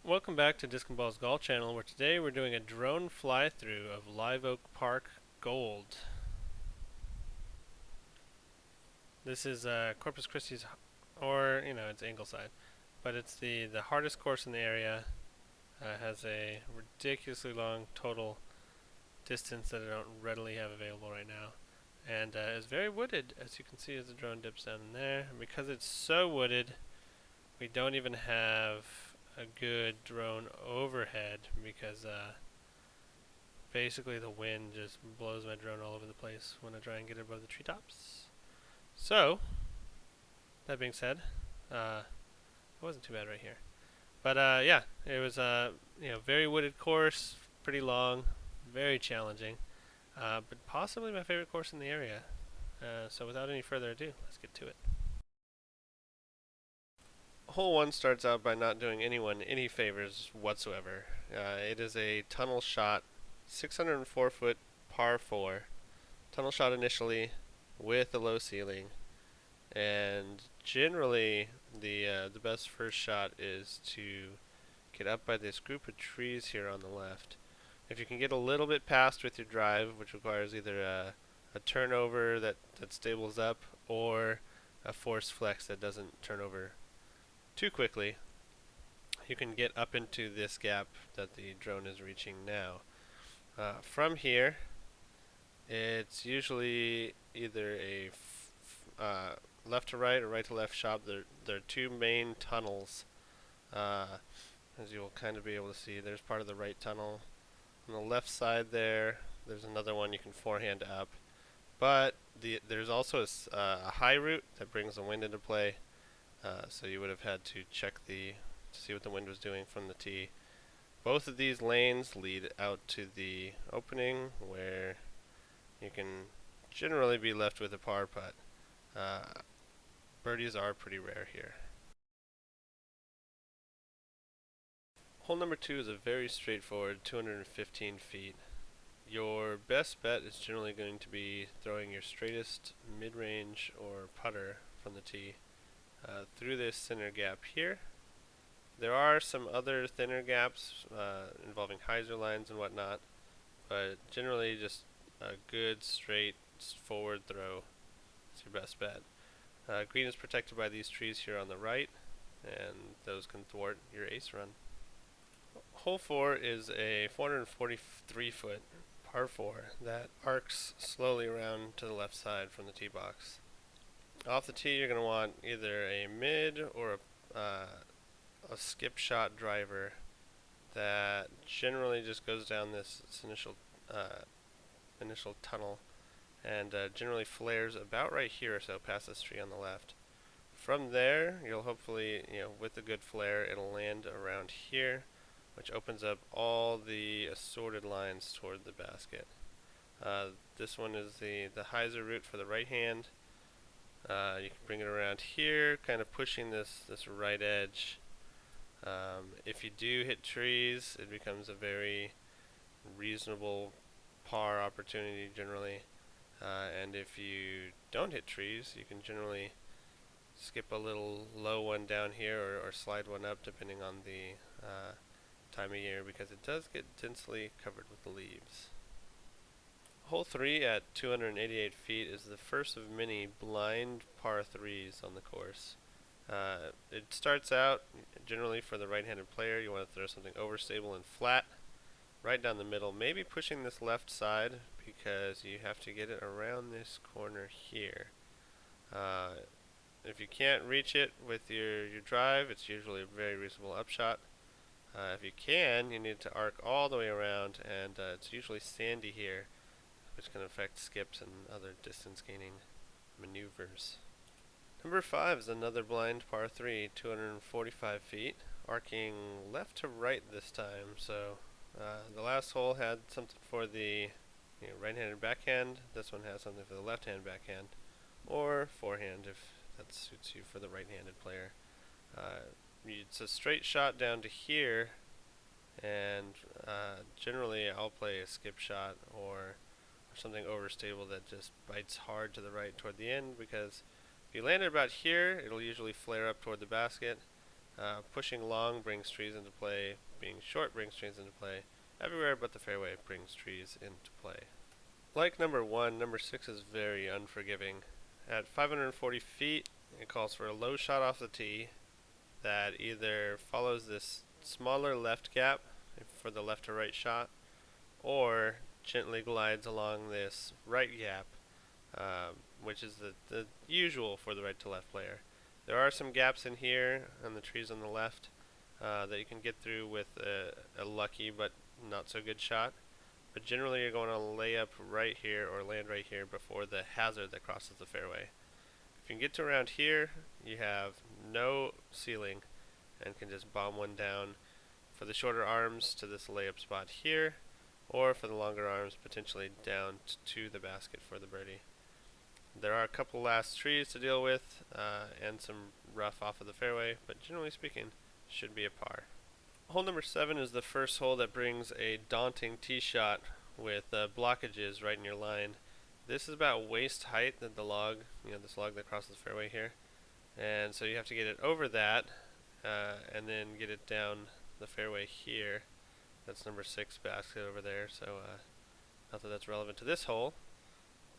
Welcome back to Disc and Ball's Golf Channel, where today we're doing a drone fly-through of Live Oak Park Gold. This is Corpus Christi's, or it's Ingleside, but it's the hardest course in the area. Has a ridiculously long total distance that I don't readily have available right now, and is very wooded, as you can see as the drone dips down in there. And because it's so wooded, we don't even have a good drone overhead because basically the wind just blows my drone all over the place when I try and get it above the treetops. So, that being said, it wasn't too bad right here. But yeah, it was very wooded course, pretty long, very challenging, but possibly my favorite course in the area. So without any further ado, let's get to it. Hole 1 starts out by not doing anyone any favors whatsoever. It is a tunnel shot, 604 foot par 4. Tunnel shot initially with a low ceiling. And generally, the best first shot is to get up by this group of trees here on the left. If you can get a little bit past with your drive, which requires either a turnover that stables up or a forced flex that doesn't turn over too quickly, you can get up into this gap that the drone is reaching now. From here, it's usually either a left to right or right to left shot. There are two main tunnels, as you'll kind of be able to see. There's part of the right tunnel. On the left side there's another one you can forehand up. But there's also a high route that brings the wind into play. So you would have had to check to see what the wind was doing from the tee. Both of these lanes lead out to the opening where you can generally be left with a par putt. Birdies are pretty rare here. Hole number 2 is a very straightforward 215 feet. Your best bet is generally going to be throwing your straightest mid-range or putter from the tee through this center gap here. There are some other thinner gaps involving hyzer lines and whatnot, but generally just a good straight forward throw is your best bet. Green is protected by these trees here on the right, and those can thwart your ace run. Hole 4 is a 443 foot par 4 that arcs slowly around to the left side from the tee box. Off the tee, you're going to want either a mid or a skip shot driver that generally just goes down this initial tunnel and generally flares about right here or so past this tree on the left. From there, you'll hopefully, with a good flare, it'll land around here, which opens up all the assorted lines toward the basket. This one is the hyzer route for the right hand. You can bring it around here, kind of pushing this right edge. If you do hit trees, it becomes a very reasonable par opportunity generally. And if you don't hit trees, you can generally skip a little low one down here or slide one up depending on the time of year, because it does get densely covered with leaves. Hole 3 at 288 feet is the first of many blind par 3s on the course. It starts out, generally for the right-handed player, you want to throw something overstable and flat, right down the middle, maybe pushing this left side because you have to get it around this corner here. If you can't reach it with your drive, it's usually a very reasonable upshot. If you can, you need to arc all the way around, and it's usually sandy here, which can affect skips and other distance gaining maneuvers. Number 5 is another blind par 3, 245 feet, arcing left to right this time. So the last hole had something for the right-handed backhand. This one has something for the left-hand backhand, or forehand if that suits you for the right-handed player. It's a straight shot down to here, and generally I'll play a skip shot or something overstable that just bites hard to the right toward the end, because if you land it about here, it'll usually flare up toward the basket. Pushing long brings trees into play. Being short brings trees into play. Everywhere but the fairway brings trees into play. Like number 1, number 6 is very unforgiving. At 540 feet, it calls for a low shot off the tee that either follows this smaller left gap for the left to right shot, or gently glides along this right gap, which is the usual for the right to left player. There are some gaps in here on the trees on the left that you can get through with a lucky but not so good shot. But generally you're going to lay up right here or land right here before the hazard that crosses the fairway. If you can get to around here, you have no ceiling and can just bomb one down for the shorter arms to this layup spot here, or for the longer arms potentially down to the basket for the birdie. There are a couple last trees to deal with and some rough off of the fairway, but generally speaking, should be a par. Hole number 7 is the first hole that brings a daunting tee shot with blockages right in your line. This is about waist height that the log, this log that crosses the fairway here, and so you have to get it over that and then get it down the fairway here. That's number 6 basket over there, so not that that's relevant to this hole,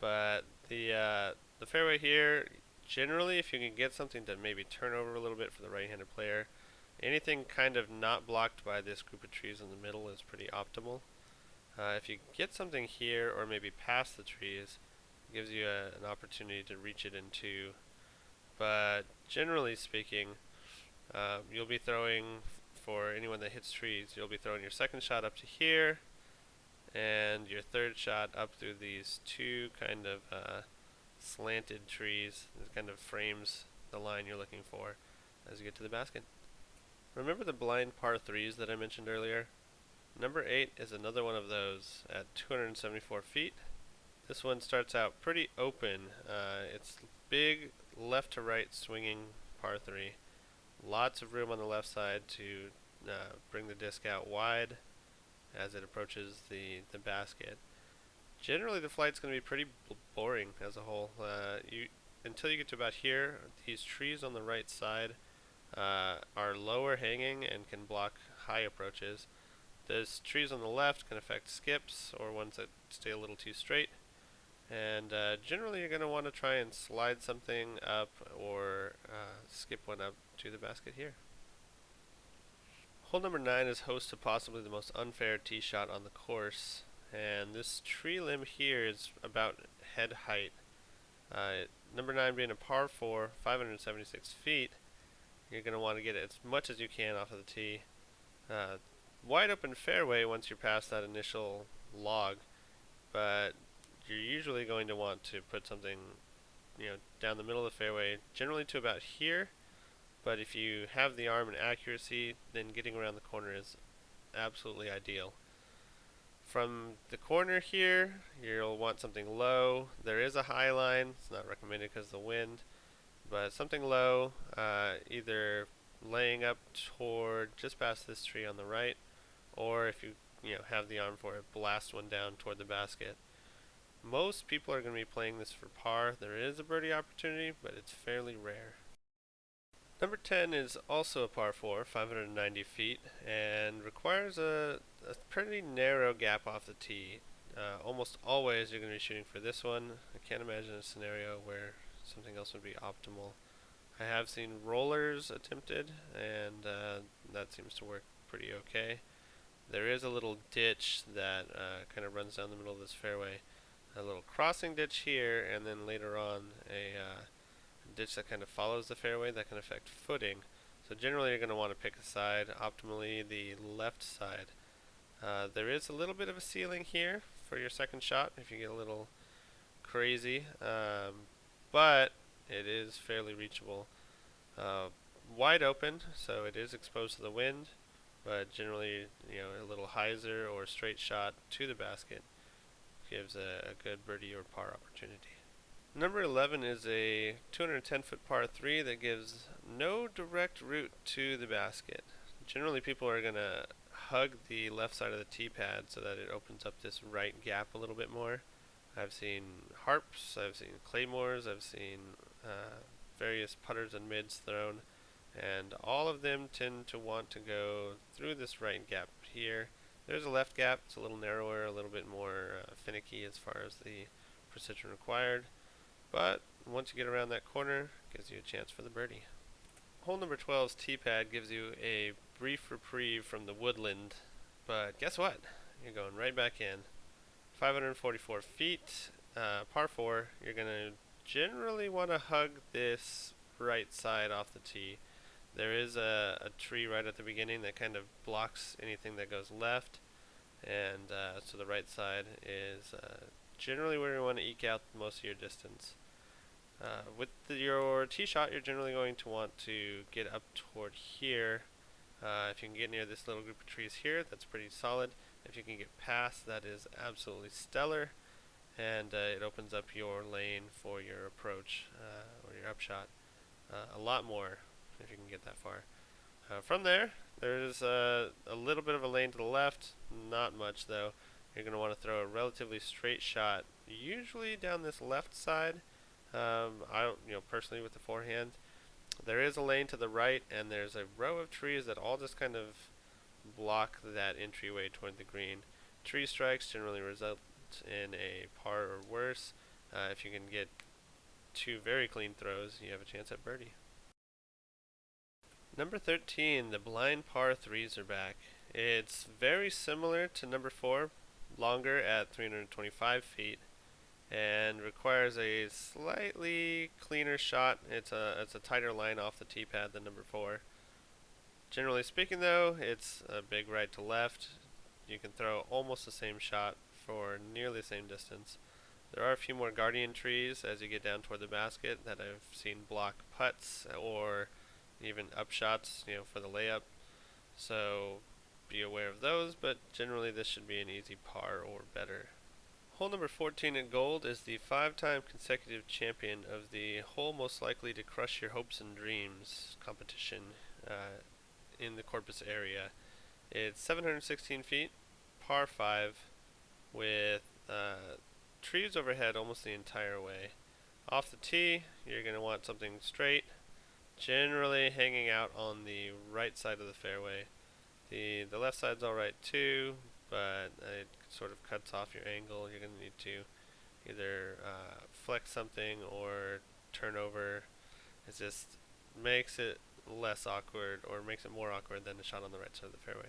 but the fairway here, generally if you can get something to maybe turn over a little bit for the right-handed player, anything kind of not blocked by this group of trees in the middle is pretty optimal. If you get something here or maybe past the trees, it gives you an opportunity to reach it in two. But generally speaking, you'll be throwing, for anyone that hits trees, you'll be throwing your second shot up to here and your third shot up through these two kind of slanted trees. It kind of frames the line you're looking for as you get to the basket. Remember the blind par 3s that I mentioned earlier? Number 8 is another one of those at 274 feet. This one starts out pretty open. It's big left to right swinging par 3. Lots of room on the left side to bring the disc out wide as it approaches the basket. Generally the flight's going to be pretty boring as a whole. Until you get to about here, these trees on the right side are lower hanging and can block high approaches. Those trees on the left can affect skips or ones that stay a little too straight. And generally you're going to want to try and slide something up or skip one up to the basket here. Hole number 9 is host to possibly the most unfair tee shot on the course. And this tree limb here is about head height. Number 9 being a par 4, 576 feet. You're going to want to get as much as you can off of the tee. Wide open fairway once you're past that initial log, but you're usually going to want to put something down the middle of the fairway, generally to about here, but if you have the arm and accuracy, then getting around the corner is absolutely ideal. From the corner here, you'll want something low. There is a high line, it's not recommended because of the wind, but something low, either laying up toward just past this tree on the right, or if you have the arm for it, blast one down toward the basket. Most people are going to be playing this for par. There is a birdie opportunity, but it's fairly rare. Number 10 is also a par 4, 590 feet, and requires a pretty narrow gap off the tee. Almost always you're going to be shooting for this one. I can't imagine a scenario where something else would be optimal. I have seen rollers attempted, and that seems to work pretty okay. There is a little ditch that kind of runs down the middle of this fairway. A little crossing ditch here, and then later on a ditch that kind of follows the fairway that can affect footing. So generally you're going to want to pick a side, optimally the left side. There is a little bit of a ceiling here for your second shot if you get a little crazy, but it is fairly reachable. Wide open, so it is exposed to the wind, but generally a little hyzer or straight shot to the basket gives a good birdie or par opportunity. Number 11 is a 210-foot par 3 that gives no direct route to the basket. Generally people are going to hug the left side of the tee pad so that it opens up this right gap a little bit more. I've seen harps, I've seen claymores, I've seen various putters and mids thrown, and all of them tend to want to go through this right gap here. There's a left gap, it's a little narrower, a little bit more finicky as far as the precision required, but once you get around that corner, it gives you a chance for the birdie. Hole number 12's tee pad gives you a brief reprieve from the woodland, but guess what? You're going right back in. 544 feet, par 4. You're going to generally want to hug this right side off the tee. There is a tree right at the beginning that kind of blocks anything that goes left, and so the right side is generally where you want to eke out most of your distance. With your tee shot, you're generally going to want to get up toward here. If you can get near this little group of trees here, that's pretty solid. If you can get past, that is absolutely stellar, and it opens up your lane for your approach or your upshot a lot more if you can get that far. From there, there's a little bit of a lane to the left, not much though. You're going to want to throw a relatively straight shot, usually down this left side. Personally with the forehand, there is a lane to the right, and there's a row of trees that all just kind of block that entryway toward the green. Tree strikes generally result in a par or worse. If you can get 2 very clean throws, you have a chance at birdie. Number 13, the blind par 3s are back. It's very similar to number 4, longer at 325 feet, and requires a slightly cleaner shot. It's a tighter line off the tee pad than number 4. Generally speaking though, it's a big right to left. You can throw almost the same shot for nearly the same distance. There are a few more guardian trees as you get down toward the basket that I've seen block putts or even upshots, for the layup. So be aware of those, but generally this should be an easy par or better. Hole number 14 in gold is the 5-time consecutive champion of the hole most likely to crush your hopes and dreams competition in the Corpus area. It's 716 feet, par 5, with trees overhead almost the entire way. Off the tee, you're going to want something straight, generally hanging out on the right side of the fairway. The left side's alright too, but it sort of cuts off your angle. You're going to need to either flex something or turn over. It just makes it less awkward, or makes it more awkward than a shot on the right side of the fairway.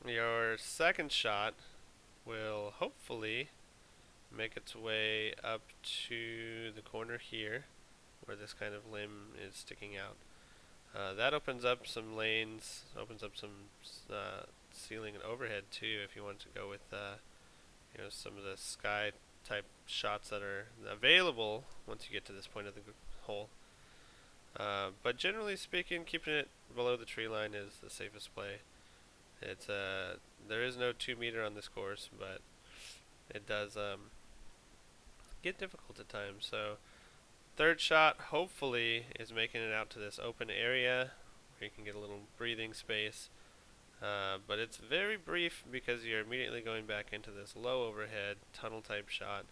Your second shot will hopefully make its way up to the corner here where this kind of limb is sticking out. That opens up some lanes, opens up some ceiling and overhead too if you want to go with some of the sky type shots that are available once you get to this point of the hole. But generally speaking, keeping it below the tree line is the safest play. It's there is no 2 meter on this course, but it does get difficult at times. So third shot hopefully is making it out to this open area where you can get a little breathing space. But it's very brief because you're immediately going back into this low overhead tunnel type shot.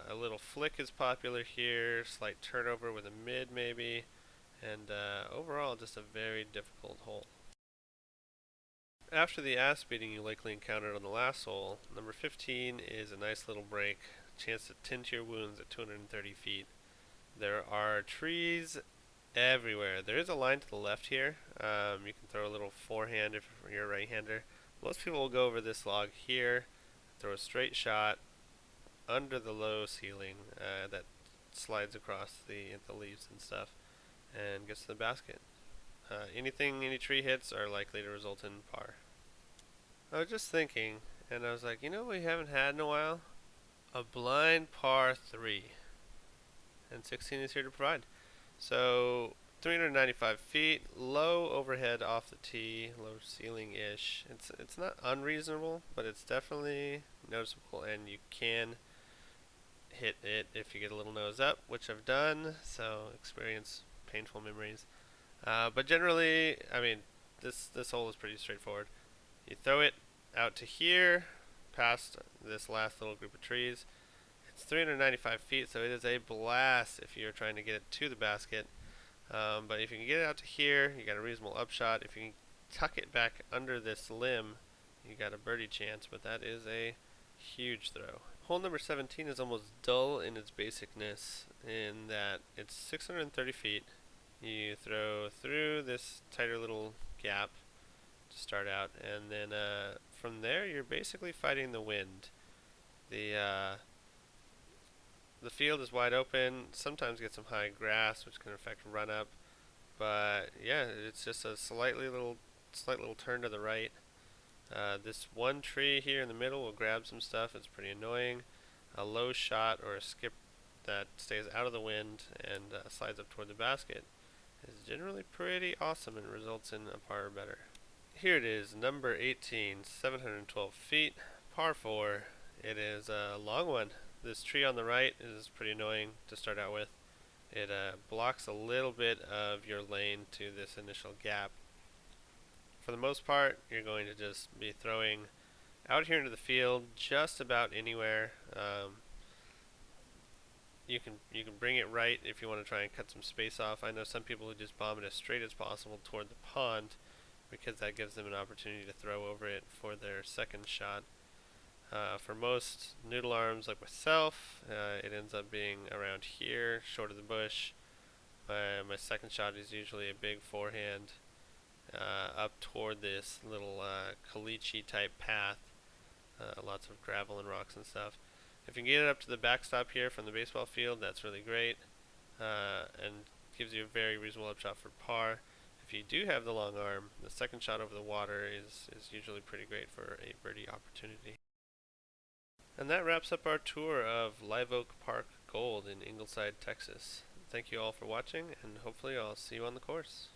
A little flick is popular here, slight turnover with a mid maybe, and overall just a very difficult hole. After the ass beating you likely encountered on the last hole, number 15 is a nice little break, chance to tend to your wounds at 230 feet. There are trees everywhere. There is a line to the left here. You can throw a little forehand if you're a right-hander. Most people will go over this log here, throw a straight shot under the low ceiling that slides across the leaves and stuff and gets to the basket. Any tree hits are likely to result in par. I was just thinking, and I was like, what we haven't had in a while? A blind par 3. And 16 is here to provide. So 395 feet, low overhead off the tee, low ceiling-ish. It's not unreasonable, but it's definitely noticeable, and you can hit it if you get a little nose up, which I've done, so experience painful memories. But generally, this hole is pretty straightforward. You throw it out to here, past this last little group of trees. It's 395 feet, so it is a blast if you're trying to get it to the basket. But if you can get it out to here, you got a reasonable upshot. If you can tuck it back under this limb, you got a birdie chance, but that is a huge throw. Hole number 17 is almost dull in its basicness in that it's 630 feet. You throw through this tighter little gap to start out, and then from there you're basically fighting the wind. The field is wide open. Sometimes get some high grass, which can affect run up. But yeah, it's just a slight little turn to the right. This one tree here in the middle will grab some stuff. It's pretty annoying. A low shot or a skip that stays out of the wind and slides up toward the basket is generally pretty awesome and results in a par or better. Here it is, number 18, 712 feet, par 4. It is a long one. This tree on the right is pretty annoying to start out with. It blocks a little bit of your lane to this initial gap. For the most part, you're going to just be throwing out here into the field just about anywhere. You can bring it right if you want to try and cut some space off. I know some people who just bomb it as straight as possible toward the pond because that gives them an opportunity to throw over it for their second shot. For most noodle arms like myself, it ends up being around here, short of the bush. My second shot is usually a big forehand up toward this little caliche type path. Lots of gravel and rocks and stuff. If you can get it up to the backstop here from the baseball field, that's really great and gives you a very reasonable upshot for par. If you do have the long arm, the second shot over the water is usually pretty great for a birdie opportunity. And that wraps up our tour of Live Oak Park Gold in Ingleside, Texas. Thank you all for watching, and hopefully I'll see you on the course.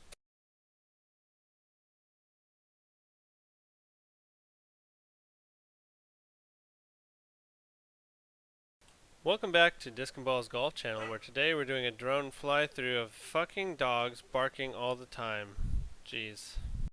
Welcome back to Disc and Ball's Golf Channel, where today we're doing a drone fly through of fucking dogs barking all the time. Jeez.